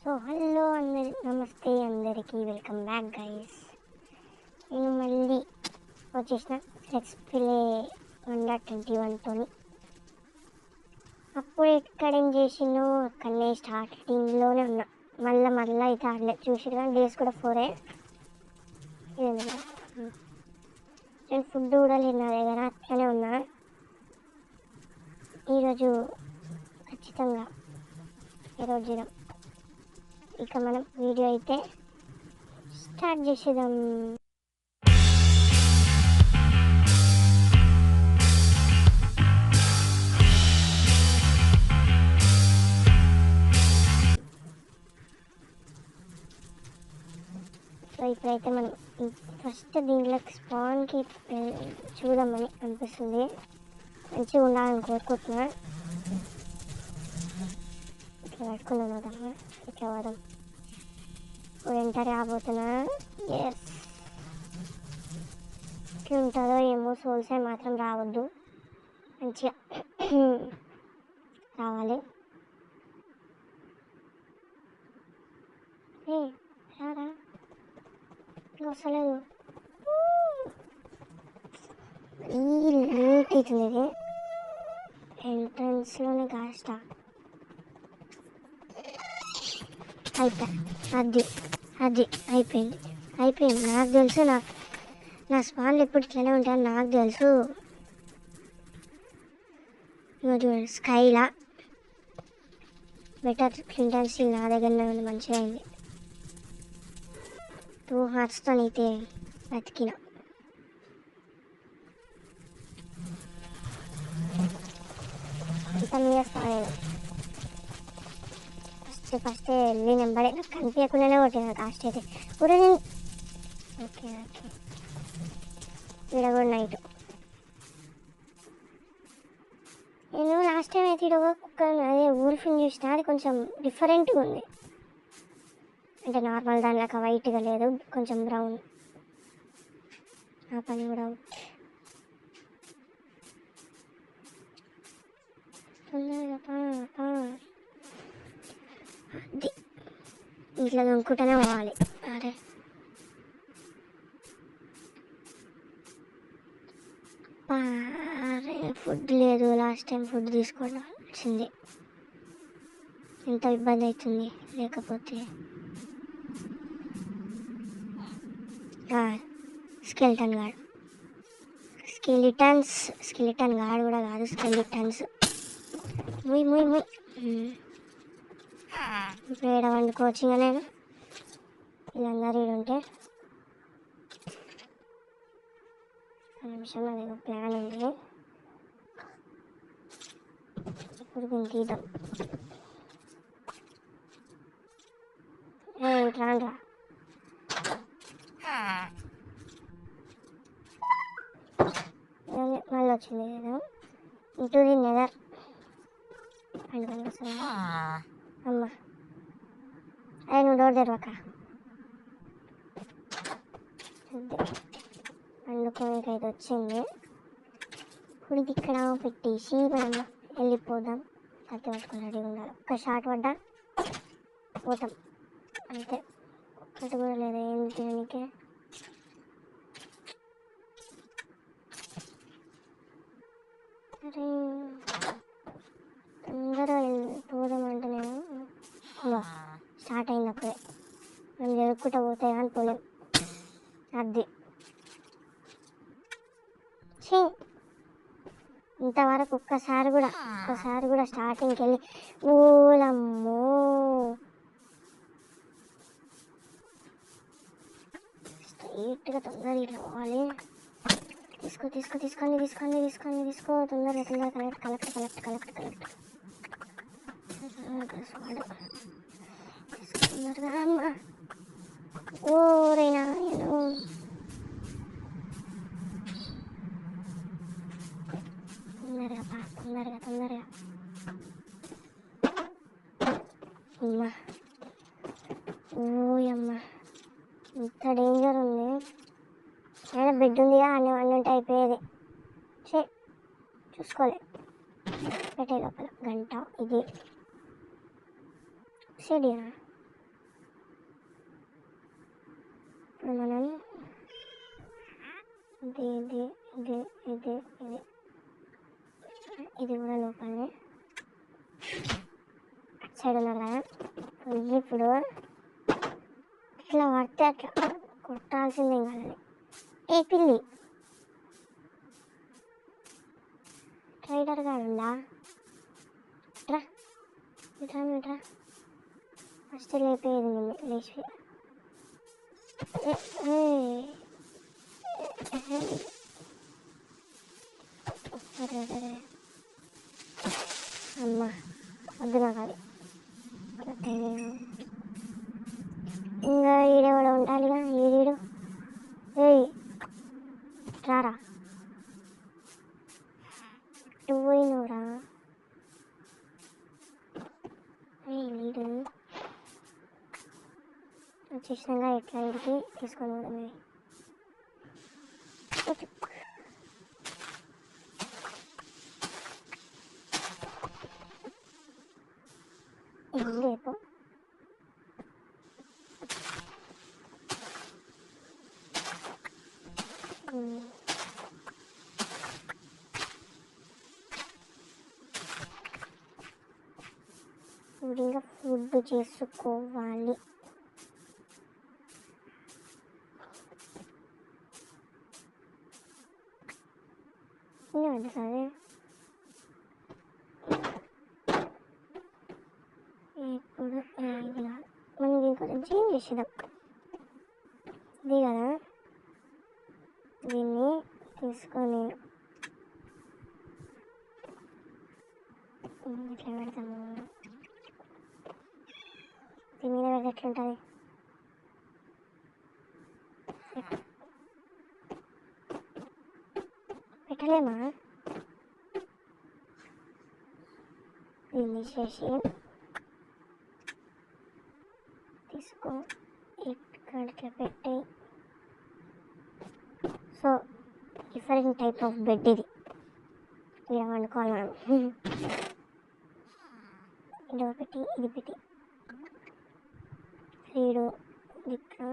So hello అందరి నమస్తే అందరికీ వెల్కమ్ బ్యాక్ గైస్. నేను మళ్ళీ వచ్చేసిన లెట్స్ ప్లే 1.21తో. అప్పుడు ఎక్కడేం చేసినో అక్కడనే స్టార్టింగ్లోనే ఉన్నా. మళ్ళీ అయితే ఆడలేదు. చూసి కానీ డేస్ కూడా 4 నేను ఫుడ్ కూడా లేదు నా దగ్గర, అట్లనే ఉన్నా. ఈరోజు ఖచ్చితంగా ఈరోజు ఇక మనం వీడియో అయితే స్టార్ట్ చేసేద్దాం. సో ఇప్పుడైతే మనం ఫస్ట్ దీంట్లోకి స్పాన్కి చూద్దామని అనిపిస్తుంది. మంచిగా ఉండాలని కోరుకుంటున్నా. ఇట్లా పట్టుకున్నాను కదా, ఇట్లా వదం ఇప్పుడు ఎంటర్ రాబోతున్నా. ఎస్, ఇట్లా ఉంటుందో ఏమో. సోల్స్ మాత్రం రావద్దు, మంచిగా రావాలి. రారా, వస్తలేదు. ఈ లేట్ అవుతుంది. ఇది ఎంట్రన్స్లోనే కాస్త అది అయిపోయింది. నాకు తెలుసు, నా స్పాన్లు ఎప్పుడు ఇట్లనే ఉంటాయని నాకు తెలుసు. చూడండి, స్కైలా బెటర్ క్లింటన్ స్టీల్ నా దగ్గరనే ఉంది. మంచిగా అయింది. 2 హార్ట్స్తో అయితే బతికిన. అంత చేస్తాను నేను. ఫస్ట్ వెళ్ళి నెంబరే నాకు కనిపించకుండానే కొట్టిన కాస్ట్ అయితే కూడా. నేను ఓకే ఇక్కడ కూడా నైట్. నేను లాస్ట్ టైం అయితే ఇక్కడ కుక్క అదే ఊల్ఫిన్ చూసిన. అది కొంచెం డిఫరెంట్గా ఉంది. అంటే నార్మల్ దానిలాగా వైట్గా లేదు, కొంచెం బ్రౌన్. ఆ పని కూడా అది ఇట్లా దొంకుతూనే పోవాలి. అరే ఫుడ్ లేదు. లాస్ట్ టైం ఫుడ్ తీసుకోవడం వచ్చింది. ఎంత ఇబ్బంది అవుతుంది లేకపోతే. స్కెలిటన్ గార్డ్ కూడా కాదు, స్కెలిటన్స్. ముయ్ ఇప్పుడు ఏడ వండుకోవచ్చు నేను. వీళ్ళందరూ ఉంటే నిమిషం అది ప్లాన్ ఉంది. ఇప్పుడు దీన్ని తీద్దాం. రాండ్రా, మళ్ళీ వచ్చింది కదా ఇంటూ ది నెదర్. అమ్మ అదే నువ్వు డోర్ తెరవక. వండుకోనికైతే వచ్చింది. ఇప్పుడు ఇది ఇక్కడ పెట్టేసి మనం వెళ్ళిపోదాం. కత్తి పట్టుకొని రెడీగా ఉండాలి. ఒక్క షాట్ పడ్డా పోతాం అంతే. ఒక్కటి కూడా లేదు ఏం తినడానికి. అరే తొందరగా పోదామంటే నేను స్టార్ట్ అయింది అప్పుడే. మనం జరుపుకుంటూ పోతాయి కానీ పోలేం. అది ఇంతవరకు ఒక్కసారి కూడా స్టార్టింగ్కి వెళ్ళి ఊలమ్మో స్ట్రైట్గా తొందరగా ఇట్లా పోవాలి. తీసుకో తొందరగా కలెక్ట్ తొందరగా అమ్మ. ఓరేనా తొందరగా అమ్మ. ఓయమ్మ, ఇంత డేంజర్ ఉంది. అయినా బెడ్ ఉందిగా, అన్నీ ఉంటే అయిపోయేది. చూసుకోలే పెట్టే లోపల గంట. ఇది సిడియా ఇప్పుడు మనం ఇది ఇది ఇది ఇది ఇది ఇది కూడా లోపలనే సైడ్ ఉన్నారు కదా. ఇప్పుడు ఇట్లా పడితే అట్లా కొట్టాల్సిందే కాదు. ఏ పిల్లి ట్రైడర్ గారు ఉందా? ఇట్రా ఇట్రా ఇట్రా ఫస్ట్ లేపేది నిన్ను లేచి. అమ్మ వద్దు నాకు అది. ఇంకా ఈడెవడో ఉండాలిగా. ఈడు ఏయ్ రారా నువ్వు పోయినవురా. లీడు వచ్చేసినాక ఎట్లా ఇడికి తీసుకొని పోదాం. లేపు ఇప్పుడు ఇంకా ఫుడ్ చేసుకోవాలి. సరే ఇప్పుడు ఇది కాదు, మనం ఇంకొంచెం చేంజ్ చేసేద్దాం. ఇది కదా, దీన్ని తీసుకొని ఇట్లా పెడతాము. దీని మీద పెడితే ఎట్లుంటుంది? పెట్టలేమా? దీన్ని చేసి తీసుకో ఇక్కడ ఇట్లా పెట్టి. So different type of bed ఇది. ఇలా వండుకోవాలి మనం. ఇది ఒకటి, ఇది పెట్టి సైడు ఇది ఇక్కడ,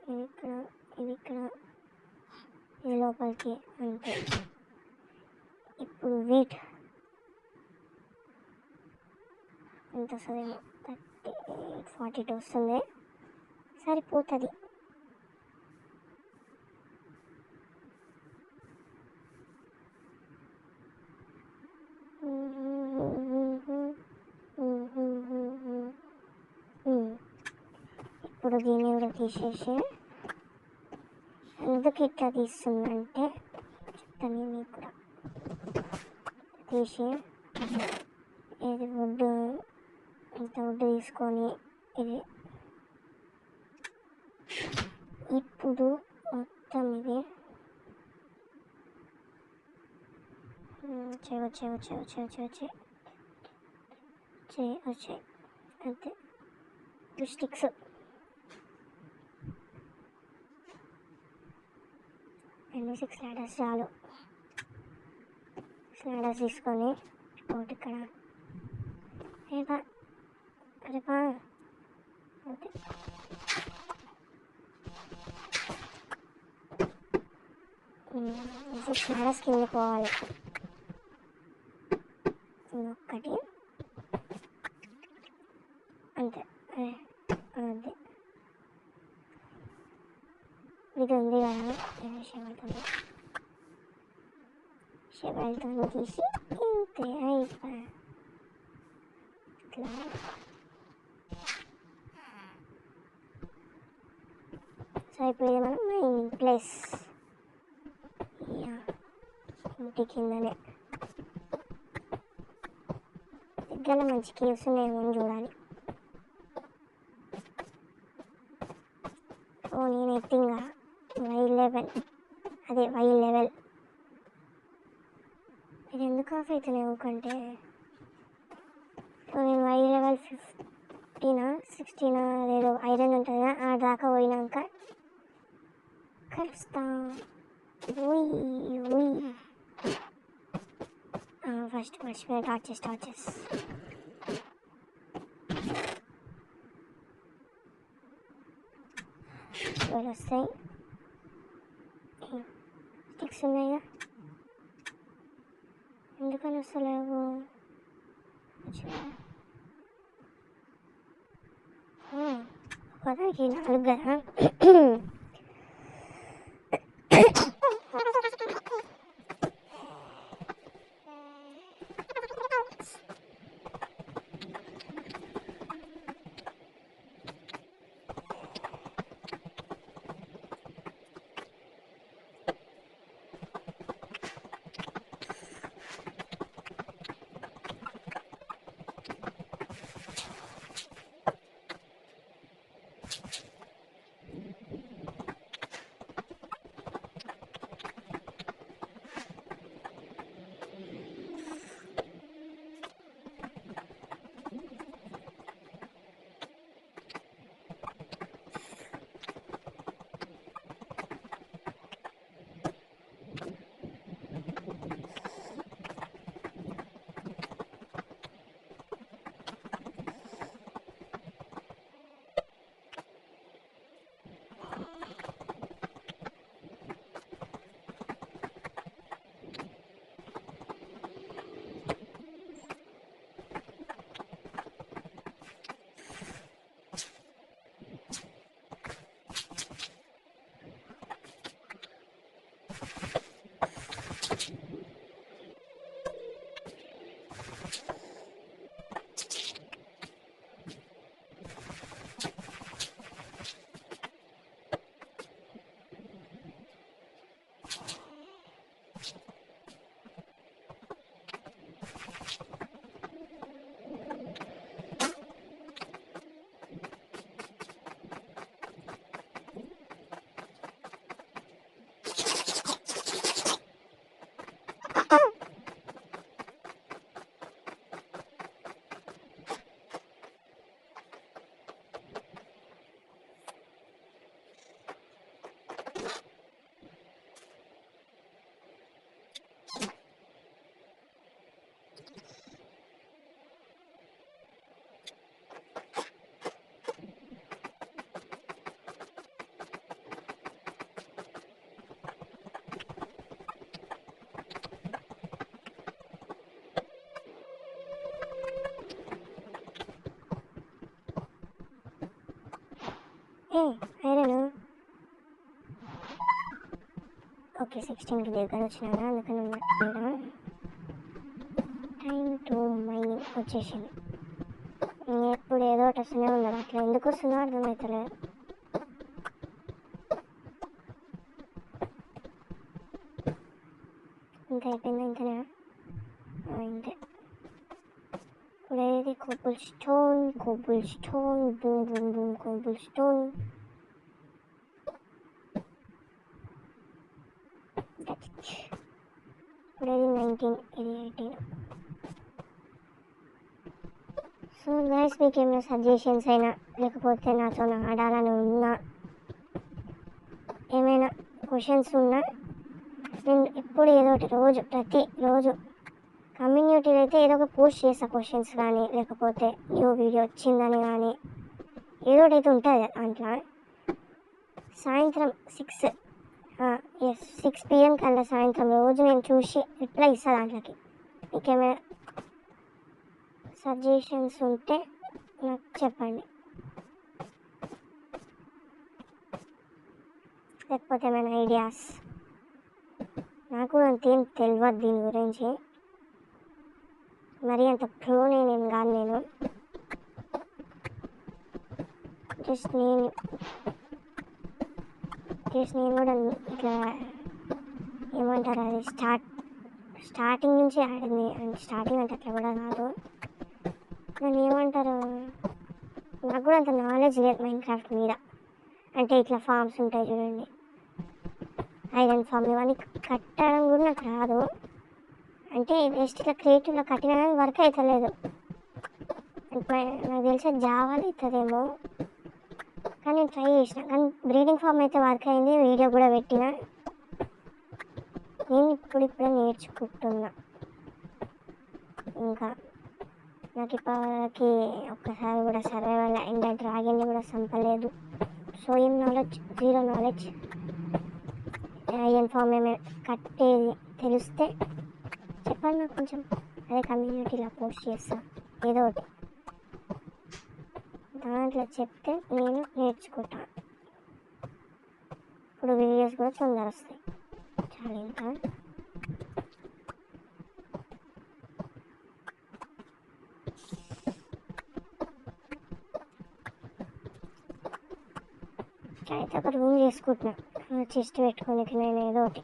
ఇది ఇక్కడ, ఇది ఇక్కడ, ఇది లోపలికి అంతే. ఇప్పుడు వెయిట్ ఎంత వస్తుందేమో, 42 వస్తుంది, సరిపోతుంది. ఇప్పుడు దీన్ని కూడా తీసేసి, ఎందుకు ఇట్లా తీస్తుందంటే చెప్తాను మీకు కూడా. తీసి ఇది వుడ్, ఇంత వుడ్ తీసుకొని ఇది ఇప్పుడు మొత్తం ఇది వచ్చాయి అంతే. 2 స్టిక్స్ అండ్ 6 లాడర్స్ చాలు. లాడర్స్ తీసుకొని ఒకటి ఇక్కడ అరేపా ఓకే. లాడర్స్ కింద పోవాలి. ఒక్కటి అంతే. అంతే ఇది ఉంది కదా, షెవెల్తో తీసి ఇంతే అయిపోయి. ఇట్లా సో ఇప్పుడు ఇది మనం మైనింగ్ ప్లేస్ ఇంటి కిందనే. దగ్గర మంచి కేవ్స్ ఉన్నాయేమో చూడాలి. సో నేను ఎత్తింగా Y11 ఇది ఎందుకు ఆఫ్ అవుతున్నాయి కంటే. సో నేను Y11 15 16 అదేదో ఐరన్ ఉంటుంది కదా, ఆ దాకా పోయినాక కలుస్తా. ఫస్ట్ మర్చిపోయిన టార్చెస్. 12 వస్తాయి. స్టిక్స్ ఉన్నాయిగా, ఎందుకని వస్తలేవు? ఒకదానికి 4 కదా. ఐరన్ ఓకే 16కి దగ్గర వచ్చినాను, అందుకని టైం టు మైనింగ్ వచ్చేసింది. ఎప్పుడు ఏదో ఒకటి వస్తూనే ఉన్నది, అట్లా ఎందుకు వస్తుందో అర్థమవుతలేదు. ఇంకా అయిపోయిందా? ఇంతనే ఇంతే. ఇప్పుడు ఏది cobblestone, boom boom boom cobblestone. ఇప్పుడు ఇది 19, ఇది 18. సో గైస్, మీకు ఏమైనా సజెషన్స్ అయినా లేకపోతే నాతో ఆడాలని ఉన్నా, ఏమైనా క్వశ్చన్స్ ఉన్నా, నేను ఎప్పుడు ఏదో ఒకటి ప్రతిరోజు కమ్యూనిటీలో అయితే ఏదో ఒక పోస్ట్ చేస్తా, క్వశ్చన్స్ కానీ లేకపోతే న్యూ వీడియో వచ్చిందని కానీ ఏదో ఒకటి అయితే ఉంటుంది దాంట్లో. సాయంత్రం 6 PM కల్లా సాయంత్రం రోజు నేను చూసి రిప్లై ఇస్తాను దాంట్లోకి. మీకేమైనా సజెషన్స్ ఉంటే నాకు చెప్పండి, లేకపోతే ఏమైనా ఐడియాస్. నాకు అంతేం తెలియదు దీని గురించి, మరి అంత ప్రో నేనేం కాదు. నేను జస్ట్ నేను కూడా ఇట్లా ఏమంటారు, అది స్టార్టింగ్ నుంచి ఆడింది. అంటే స్టార్టింగ్ అంటే అట్లా కూడా కాదు, దాన్ని ఏమంటారు, నాకు కూడా అంత నాలెడ్జ్ లేదు మైన్క్రాఫ్ట్ మీద. అంటే ఇట్లా ఫార్మ్స్ ఉంటాయి చూడండి, ఐరన్ ఫార్మ్, ఇవన్నీ కట్టడం కూడా నాకు రాదు. అంటే జస్ట్ ఇట్లా క్రియేటివ్లో కట్టినా కానీ వర్క్ అవుతలేదు. నాకు తెలిసే జావాలో అవుతుందేమో, కానీ నేను ట్రై చేసిన. కానీ బ్రీడింగ్ ఫార్మ్ అయితే వర్క్ అయింది, వీడియో కూడా పెట్టిన. నేను ఇప్పుడిప్పుడే నేర్చుకుంటున్నా. ఇంకా నాకు ఇప్పటికి ఒక్కసారి కూడా సర్వైవల్ ఎండ్ డ్రాగన్ని కూడా చంపలేదు. సో ఏం నాలెడ్జ్, జీరో నాలెడ్జ్. ఐరన్ ఫామ్ ఏమైనా కట్టేది తెలిస్తే చెప్పండి నాకు కొంచెం, అదే కమ్యూనిటీలో పోస్ట్ చేస్తా ఏదో ఒకటి, దాంట్లో చెప్తే నేను నేర్చుకుంటాను. ఇప్పుడు వీడియోస్ కూడా తొందర వస్తాయి. చాలా ఇంకా అయితే ఒక రూమ్ చేసుకుంటున్నా, చెస్ట్ పెట్టుకోనికి నేను ఏదో ఒకటి.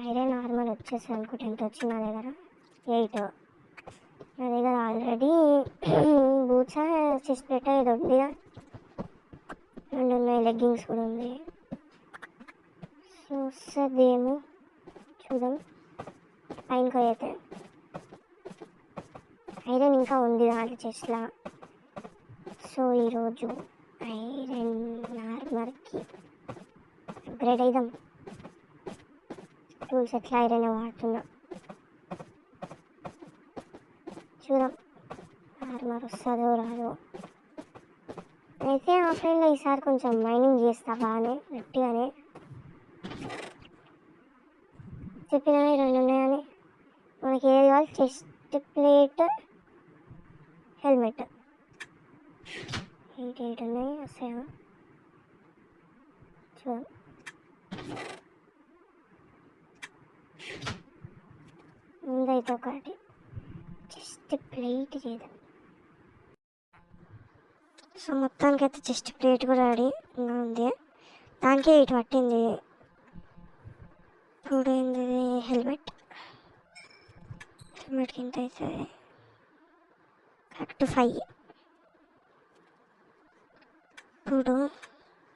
ఐరన్ నార్మల్ వచ్చేసి అనుకుంటే ఎంత వచ్చింది నా దగ్గర, 8. నా దగ్గర ఆల్రెడీ బూట్స్ చెస్ట్ పెట్టా ఏదో ఉందిగా, 2 ఉన్నాయి, లెగ్గింగ్స్ కూడా ఉంది. సో వస్తుందేమో చూద్దాం. పైనకి అయితే ఐరన్ ఇంకా ఉంది దాంట్లో చెస్ట్లా. సో ఈరోజు ఐరన్ నార్మల్కి అప్గ్రేడ్ అయిదాం. టూల్స్ ఎట్లా ఐరన్ వాడుతున్నా చూద్దాం, నార్మల్ వస్తుందో రాదో. అయితే ఆఫ్లైన్లో ఈసారి కొంచెం మైనింగ్ చేస్తా బాగానే గట్టిగానే. చెప్పినా 2 ఉన్నాయని, మనకి ఏది కావాలి, చెస్ట్ ప్లేట్, హెల్మెట్. 8 ఉన్నాయి, వస్తాయా చూద్దాం. ముందైతే ఒకటి చెస్ట్ ప్లేట్ చేద్దాం. సో మొత్తానికి అయితే చెస్ట్ ప్లేట్ కూడా రెడీగా ఉంది, దానికే 8 పట్టింది. ఇప్పుడు ఏంది హెల్మెట్కి ఎంత అవుతుంది, కరెక్ట్ 5. ఇప్పుడు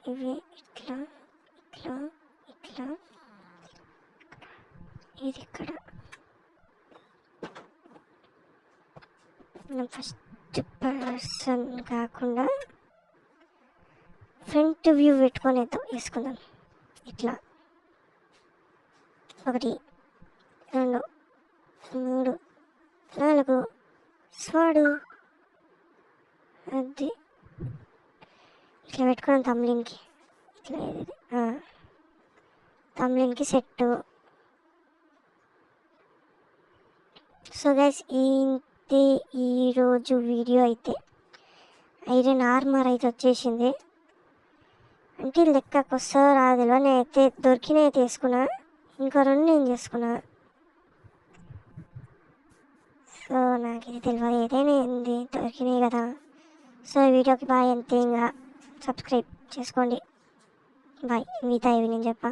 ఇవి ఇట్లా ఇట్లా ఇట్లా, ఇది ఇక్కడ. మనం ఫస్ట్ పర్సన్ కాకుండా ఫ్రంట్ వ్యూ పెట్టుకొని వేసుకుందాం. ఇట్లా 1 2 3 4 స్వాడు, అది ఇట్లా పెట్టుకున్నాం తమ్లిన్కి. ఇట్లా తమ్లిన్కి సెట్టు. సో గైస్ ఇంతే ఈరోజు వీడియో. అయితే ఐరన్ ఆర్మర్ అయితే వచ్చేసింది. అంటే లెక్కకు వస్తుందో రాదులో, నేనైతే దొరికినవి అయితే వేసుకున్నా, ఇంకా 2 నేను చేసుకున్నా. సో నాకు ఇది తెలియదు, ఏదైనా ఏంది దొరికినాయి కదా. సో ఈ వీడియోకి బాయ్, అంతే. ఇంకా సబ్స్క్రైబ్ చేసుకోండి. బాయ్, మిగతా ఇవి నేను చెప్పా.